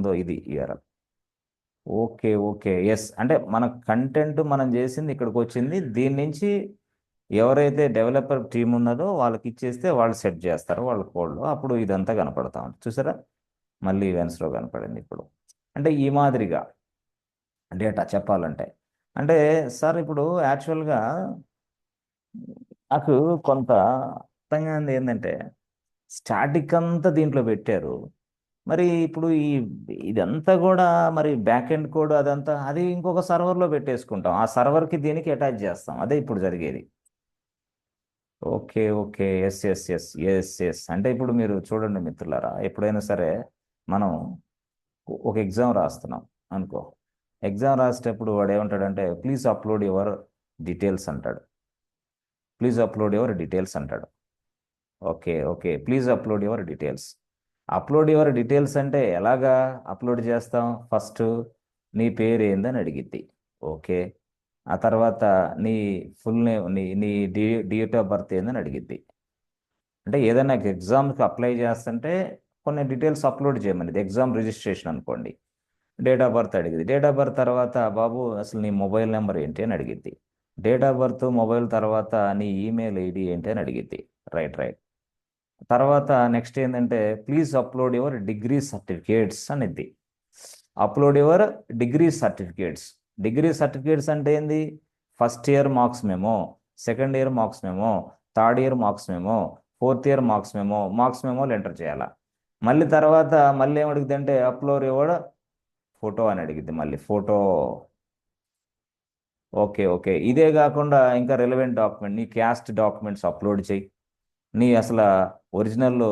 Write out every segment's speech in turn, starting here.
ఉందో ఇది URL. Okay okay yes, అంటే మన కంటెంట్ మనం చేసింది ఇక్కడికి వచ్చింది. దీని నుంచి ఎవరైతే డెవలపర్ టీం ఉన్నదో వాళ్ళకి ఇచ్చేస్తే వాళ్ళు సెట్ చేస్తారు వాళ్ళ కోడ్లో. అప్పుడు ఇదంతా కనపడతా ఉంటుంది. చూసారా, మళ్ళీ ఈవెంట్స్లో కనపడింది ఇప్పుడు. అంటే ఈ మాదిరిగా డేటా చెప్పాలంటే. అంటే సార్ ఇప్పుడు యాక్చువల్గా నాకు కొంత అర్థం కానిది ఏంటంటే, స్టాటిక్ అంతా దీంట్లో పెట్టారు. మరి ఇప్పుడు ఇదంతా కూడా మరి బ్యాక్ ఎండ్ కోడ్ అదంతా అది ఇంకొక సర్వర్లో పెట్టేసుకుంటాం. ఆ సర్వర్కి దీనికి అటాచ్ చేస్తాం. అదే ఇప్పుడు జరిగేది. Okay okay yes yes yes yes yes. అంటే ఇప్పుడు మీరు చూడండి మిత్రులారా, ఎప్పుడైనా సరే మనం ఒక ఎగ్జామ్ రాస్తున్నాం అనుకో. ఎగ్జామ్ రాసేటప్పుడు వాడు ఏమంటాడంటే ప్లీజ్ అప్లోడ్ యువర్ డీటెయిల్స్ అంటాడు. ప్లీజ్ అప్లోడ్ యువర్ డీటెయిల్స్ అంటాడు. Okay okay please upload your details. Upload your details అంటే ఎలాగా అప్లోడ్ చేస్తాం? ఫస్ట్ నీ పేరు ఏందని అడిగిద్ది. ఓకే. ఆ తర్వాత నీ ఫుల్ నేమ్, నీ డేట్ ఆఫ్ బర్త్ ఏందని అడిగిద్ది. అంటే ఏదైనా ఎగ్జామ్కి అప్లై చేస్తుంటే కొన్ని డీటెయిల్స్ అప్లోడ్ చేయమనేది. ఎగ్జామ్ రిజిస్ట్రేషన్ అనుకోండి, డేట్ ఆఫ్ బర్త్ అడిగింది. డేట్ ఆఫ్ బర్త్ తర్వాత బాబు అసలు నీ మొబైల్ నెంబర్ ఏంటి అని అడిగిద్ది. డేట్ ఆఫ్ బర్త్ మొబైల్ తర్వాత నీ ఈమెయిల్ ఐడి ఏంటి అని అడిగిద్ది. Right right. తర్వాత నెక్స్ట్ ఏంటంటే please upload your degree certificates అనిద్ది. Upload your degree certificates. Degree certificates అంటే ఏంది? First year marks memo, second year marks memo, third year marks memo, fourth year marks మెమోలు enter చేయాలా. మళ్ళీ తర్వాత మళ్ళీ ఏమడిగిద్ది అంటే అప్లోడ్ యువర్ ఫోటో అని అడిగిద్ది. మళ్ళీ ఫోటో. Okay okay. ఇదే కాకుండా ఇంకా రిలవెంట్ డాక్యుమెంట్, నీ క్యాస్ట్ డాక్యుమెంట్స్ అప్లోడ్ చేయి. నీ అసలు ఒరిజినల్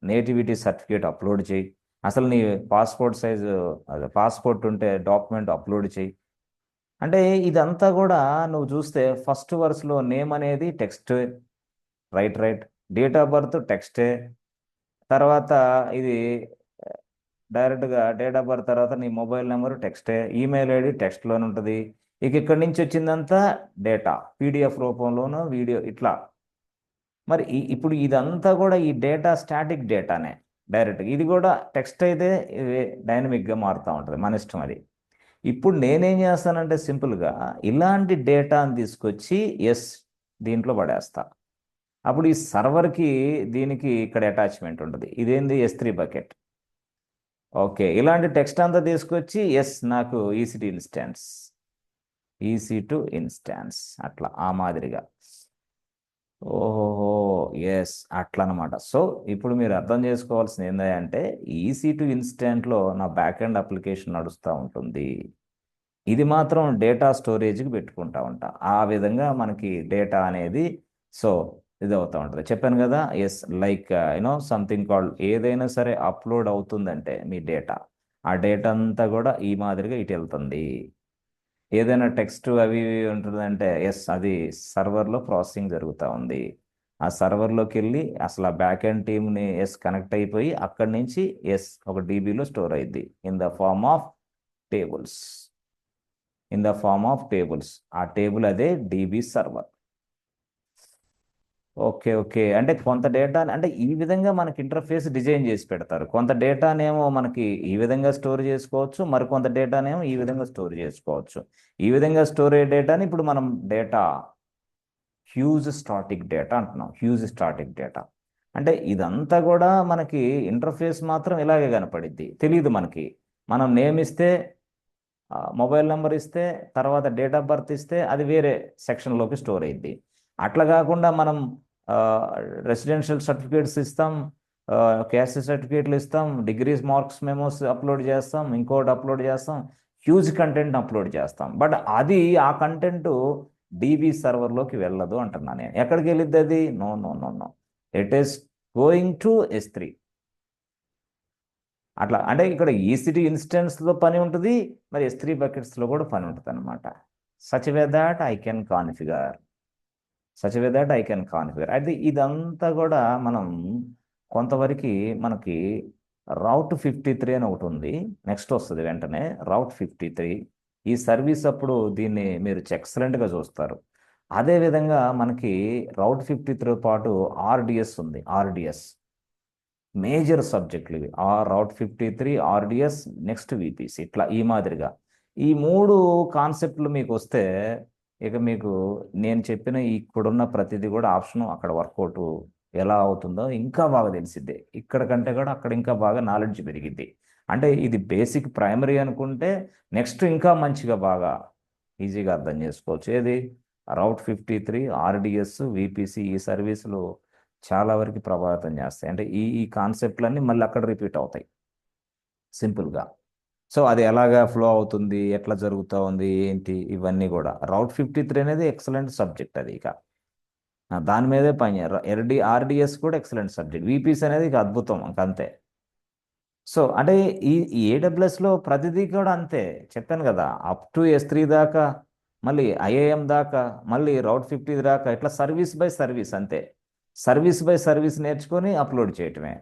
నేటివిటీ సర్టిఫికేట్ అప్లోడ్ చేయి. అసలు నీ పాస్పోర్ట్ సైజు, అదే పాస్పోర్ట్ ఉంటే డాక్యుమెంట్ అప్లోడ్ చేయి. అంటే ఇదంతా కూడా నువ్వు చూస్తే ఫస్ట్ వరుసలో నేమ్ అనేది text, right right. Date of birth టెక్స్టే. తర్వాత ఇది డైరెక్ట్గా డేట్ ఆఫ్ బర్త్ తర్వాత నీ మొబైల్ నెంబర్ టెక్స్టే, ఈమెయిల్ ఐడి టెక్స్ట్లోనే ఉంటుంది. ఇక ఇక్కడి నుంచి వచ్చిందంతా డేటా PDF రూపంలోనూ వీడియో ఇట్లా. మరి ఇప్పుడు ఇదంతా కూడా ఈ డేటా స్టాటిక్ డేటానే డైరెక్ట్గా. ఇది కూడా టెక్స్ట్ అయితే ఇది డైనమిక్గా మారుతూ ఉంటుంది, మన ఇష్టం అది. ఇప్పుడు నేనేం చేస్తానంటే సింపుల్గా ఇలాంటి డేటాని తీసుకొచ్చి ఎస్ దీంట్లో పడేస్తా. అప్పుడు ఈ సర్వర్కి దీనికి ఇక్కడ అటాచ్మెంట్ ఉంటుంది. ఇదేంది? S3 bucket. ఓకే. ఇలాంటి టెక్స్ట్ అంతా తీసుకొచ్చి ఎస్ నాకు EC2 ఇన్స్టాన్స్ అట్లా ఆ మాదిరిగా. ఓహో ఎస్ అట్లా అనమాట. సో ఇప్పుడు మీరు అర్థం చేసుకోవాల్సింది ఏంటంటే EC2 ఇన్స్టాంట్లో నా బ్యాక్ ఎండ్ అప్లికేషన్ నడుస్తూ ఉంటుంది. ఇది మాత్రం డేటా స్టోరేజ్కి పెట్టుకుంటా ఉంటా. ఆ విధంగా మనకి డేటా అనేది సో ఇది అవుతూ ఉంటుంది. చెప్పాను కదా, ఎస్ లైక్ సంథింగ్ కాల్డ్ ఏదైనా సరే అప్లోడ్ అవుతుందంటే మీ డేటా, ఆ డేటా అంతా కూడా ఈ మాదిరిగా ఇటు వెళ్తుంది. ఏదైనా టెక్స్ట్ అవి ఇవి ఉంటుందంటే ఎస్ అది సర్వర్లో ప్రాసెసింగ్ జరుగుతూ ఉంది. ఆ సర్వర్లోకి వెళ్ళి అసలు ఆ బ్యాక్ ఎండ్ టీమ్ని కనెక్ట్ అయిపోయి అక్కడి నుంచి ఒక DBలో స్టోర్ అయింది in the form of tables. ఆ టేబుల్ అదే DB సర్వర్. Okay okay. అంటే కొంత డేటా అంటే ఈ విధంగా మనకి ఇంటర్ఫేస్ డిజైన్ చేసి పెడతారు. కొంత డేటానేమో మనకి ఈ విధంగా స్టోర్ చేసుకోవచ్చు, మరికొంత డేటానేమో ఈ విధంగా స్టోర్ చేసుకోవచ్చు. ఈ విధంగా స్టోర్ అయ్యే డేటాని ఇప్పుడు మనం హ్యూజ్ స్టాటిక్ డేటా అంటున్నాం. అంటే ఇదంతా కూడా మనకి ఇంటర్ఫేస్ మాత్రం ఇలాగే కనపడిద్ది. తెలియదు మనకి. మనం నేమ్ ఇస్తే, మొబైల్ నెంబర్ ఇస్తే, తర్వాత డేట్ ఆఫ్ బర్త్ ఇస్తే అది వేరే సెక్షన్లోకి స్టోర్ అయ్యిద్ది. అట్లా కాకుండా మనం రెసిడెన్షియల్ సర్టిఫికేట్స్ ఇస్తాం, క్యాస్ట్ సర్టిఫికేట్లు ఇస్తాం, డిగ్రీస్ మార్క్స్ మెమోస్ అప్లోడ్ చేస్తాం, ఇంకోటి అప్లోడ్ చేస్తాం, హ్యూజ్ కంటెంట్ అప్లోడ్ చేస్తాం. బట్ అది ఆ కంటెంట్ DB సర్వర్లోకి వెళ్ళదు అంటున్నా నేను. ఎక్కడికి వెళ్ళిద్ది అది? No no no no, it is going to S3. అట్లా అంటే ఇక్కడ EC2 ఇన్స్టెన్స్లో పని ఉంటుంది, మరి S3 బకెట్స్లో కూడా పని ఉంటుంది అనమాట. Such way that I can configure. అయితే ఇదంతా కూడా మనం కొంతవరకు మనకి రౌట్ 53 అని ఒకటి ఉంది. నెక్స్ట్ వస్తుంది వెంటనే రౌట్ 53. ఈ సర్వీస్ అప్పుడు దీన్ని మీరు ఎక్సలెంట్గా చూస్తారు. అదేవిధంగా మనకి రౌట్ 53 పాటు RDS ఉంది. మేజర్ సబ్జెక్టులు ఇవి రౌట్ 53 ఆర్డిఎస్ నెక్స్ట్ విపిసి ఇట్లా ఈ మాదిరిగా ఈ మూడు కాన్సెప్ట్లు మీకు వస్తే ఇక మీకు నేను చెప్పిన ఇక్కడున్న ప్రతిదీ కూడా ఆప్షన్ అక్కడ వర్కౌట్ ఎలా అవుతుందో ఇంకా బాగా తెలిసిద్ది ఇక్కడ కంటే కూడా అక్కడ ఇంకా బాగా నాలెడ్జ్ పెరిగిద్ది అంటే ఇది బేసిక్ ప్రైమరీ అనుకుంటే నెక్స్ట్ ఇంకా మంచిగా బాగా ఈజీగా అర్థం చేసుకోవచ్చు ఏది రౌట్ 53 ఆర్డిఎస్ విపిసి ఈ సర్వీసులు చాలా వరకు ప్రభావితం చేస్తాయి అంటే ఈ కాన్సెప్ట్లన్నీ మళ్ళీ అక్కడ రిపీట్ అవుతాయి సింపుల్గా సో అది ఎలాగా ఫ్లో అవుతుంది ఎట్లా జరుగుతూ ఉంది ఏంటి ఇవన్నీ కూడా రౌట్ 53 అనేది ఎక్సలెంట్ సబ్జెక్ట్ అది ఇక దాని మీదే పని ఆర్డిఎస్ కూడా ఎక్సలెంట్ సబ్జెక్ట్ విపిసి అనేది ఇక అద్భుతం ఇంక అంతే సో అంటే ఈ ఏడబ్ల్యూఎస్లో ప్రతిదీ కూడా అంతే చెప్పాను కదా అప్ టు S3 దాకా మళ్ళీ ఐఏఎం దాకా మళ్ళీ రౌట్ 50 దాకా ఇట్లా సర్వీస్ బై సర్వీస్ అంతే సర్వీస్ బై సర్వీస్ నేర్చుకొని అప్లోడ్ చేయటమే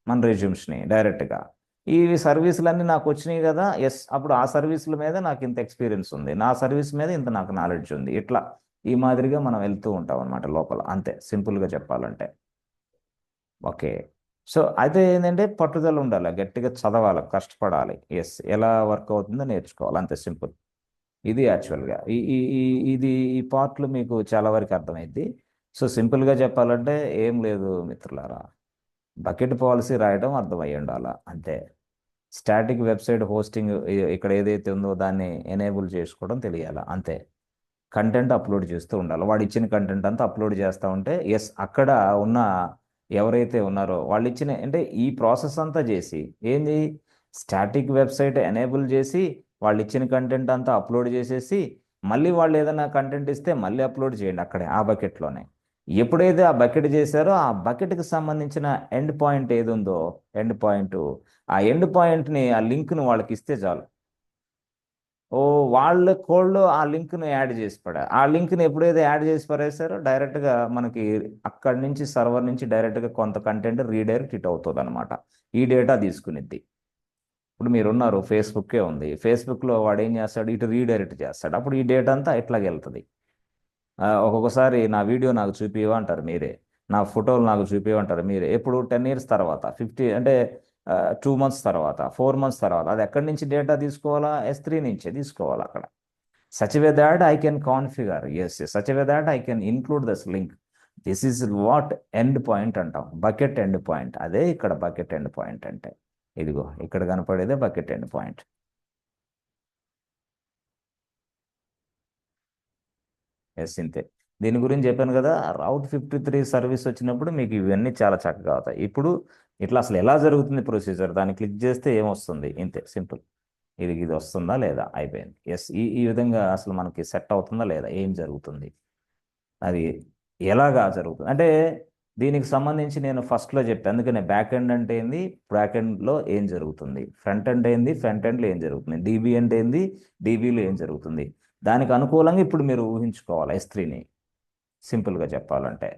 మన రెజ్యూమ్స్ని డైరెక్ట్గా ఈ సర్వీసులన్నీ నాకు వచ్చినాయి కదా ఎస్ అప్పుడు ఆ సర్వీసుల మీద నాకు ఇంత ఎక్స్పీరియన్స్ ఉంది నా సర్వీస్ మీద ఇంత నాకు నాలెడ్జ్ ఉంది ఇట్లా ఈ మాదిరిగా మనం వెళ్తూ ఉంటాం అనమాట లోపల అంతే సింపుల్గా చెప్పాలంటే ఓకే సో అయితే ఏంటంటే పట్టుదల ఉండాలి గట్టిగా చదవాలి కష్టపడాలి ఎస్ ఎలా వర్క్ అవుతుందో నేర్చుకోవాలి అంతే సింపుల్ ఇది యాక్చువల్గా ఇది ఈ పార్ట్లు మీకు చాలా వరకు అర్థమైంది సో సింపుల్గా చెప్పాలంటే ఏం లేదు మిత్రులారా బకెట్ పాలసీ రాయడం అర్థమయ్యి ఉండాలా అంతే స్టాటిక్ వెబ్సైట్ హోస్టింగ్ ఇక్కడ ఏదైతే ఉందో దాన్ని ఎనేబుల్ చేసుకోవడం తెలియాలా అంతే కంటెంట్ అప్లోడ్ చేస్తూ ఉండాలి వాడు ఇచ్చిన కంటెంట్ అంతా అప్లోడ్ చేస్తూ ఉంటే ఎస్ అక్కడ ఉన్న ఎవరైతే ఉన్నారో వాళ్ళు ఇచ్చిన అంటే ఈ ప్రాసెస్ అంతా చేసి ఏంది స్టాటిక్ వెబ్సైట్ ఎనేబుల్ చేసి వాళ్ళు ఇచ్చిన కంటెంట్ అంతా అప్లోడ్ చేసేసి మళ్ళీ వాళ్ళు ఏదైనా కంటెంట్ ఇస్తే మళ్ళీ అప్లోడ్ చేయండి అక్కడే ఆ బకెట్లోనే ఎప్పుడైతే ఆ బకెట్ చేశారో ఆ బకెట్కి సంబంధించిన ఎండ్ పాయింట్ ఏది ఉందో ఎండ్ పాయింట్ ఆ ఎండ్ పాయింట్ని ఆ లింక్ను వాళ్ళకి ఇస్తే చాలు ఓ వాళ్ళ కోడ్లో ఆ లింక్ను యాడ్ చేసి పడా ఆ లింక్ని ఎప్పుడైతే యాడ్ చేసి పడేసారో డైరెక్ట్గా మనకి అక్కడి నుంచి సర్వర్ నుంచి డైరెక్ట్గా కొంత కంటెంట్ రీడైరెక్ట్ ఇట్ అవుతుంది అనమాట ఈ డేటా తీసుకునిద్ది ఇప్పుడు మీరున్నారు ఫేస్బుక్కే ఉంది ఫేస్బుక్లో వాడు ఏం చేస్తాడు ఇటు రీడైరెక్ట్ చేస్తాడు అప్పుడు ఈ డేటా అంతా ఇట్లాగే వెళ్తుంది ఒక్కొక్కసారి నా వీడియో నాకు చూపివ్వంటారు మీరే నా ఫోటోలు నాకు చూపివ్వంటారు మీరే ఎప్పుడు 10 years తర్వాత 50 అంటే 2 months తర్వాత 4 months తర్వాత అది ఎక్కడి నుంచి డేటా తీసుకోవాలా S3 నుంచే తీసుకోవాలి అక్కడ such way that I can configure as such way that I can include this link this is what end point అంటాం బకెట్ ఎండ్ పాయింట్ అదే ఇక్కడ బకెట్ ఎండ్ పాయింట్ అంటే ఇదిగో ఇక్కడ కనపడేదే బకెట్ ఎండ్ పాయింట్ ఎస్ ఇంతే దీని గురించి చెప్పాను కదా రౌట్ 53 సర్వీస్ వచ్చినప్పుడు మీకు ఇవన్నీ చాలా చక్కగా అవుతాయి ఇప్పుడు ఇట్లా అసలు ఎలా జరుగుతుంది ప్రొసీజర్ దాన్ని క్లిక్ చేస్తే ఏమొస్తుంది ఇంతే సింపుల్ ఇది వస్తుందా లేదా అయిపోయింది ఎస్ ఈ విధంగా అసలు మనకి సెట్ అవుతుందా లేదా ఏం జరుగుతుంది అది ఎలాగా జరుగుతుంది అంటే దీనికి సంబంధించి నేను ఫస్ట్లో చెప్పాను అందుకనే బ్యాక్ ఎండ్ అంటే ఏంది బ్యాక్ ఎండ్లో ఏం జరుగుతుంది ఫ్రంట్ ఎండ్ ఏంది ఫ్రంట్ ఎండ్లో ఏం జరుగుతుంది డీబీ అంటే ఏంది డీబీలో ఏం జరుగుతుంది దానికి అనుకూలంగా ఇప్పుడు మీరు ఊహించుకోవాలి S3ని సింపుల్గా చెప్పాలంటే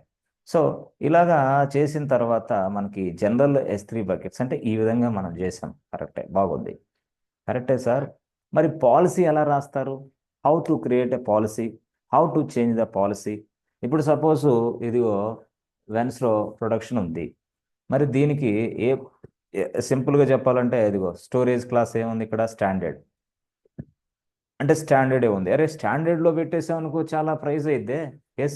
సో ఇలాగా చేసిన తర్వాత మనకి జనరల్ S3 బకెట్స్ అంటే ఈ విధంగా మనం చేసాం కరెక్టే బాగుంది కరెక్టే సార్ మరి పాలసీ ఎలా రాస్తారు how to create a policy how to change the policy ఇప్పుడు సపోజ్ ఇదిగో వెన్స్లో ప్రొడక్షన్ ఉంది మరి దీనికి ఏ సింపుల్గా చెప్పాలంటే ఇదిగో స్టోరేజ్ క్లాస్ ఏముంది ఇక్కడ స్టాండర్డ్ అంటే స్టాండర్డే ఉంది అరే స్టాండర్డ్లో పెట్టేసామనుకో చాలా ప్రైస్ అయితే ఎస్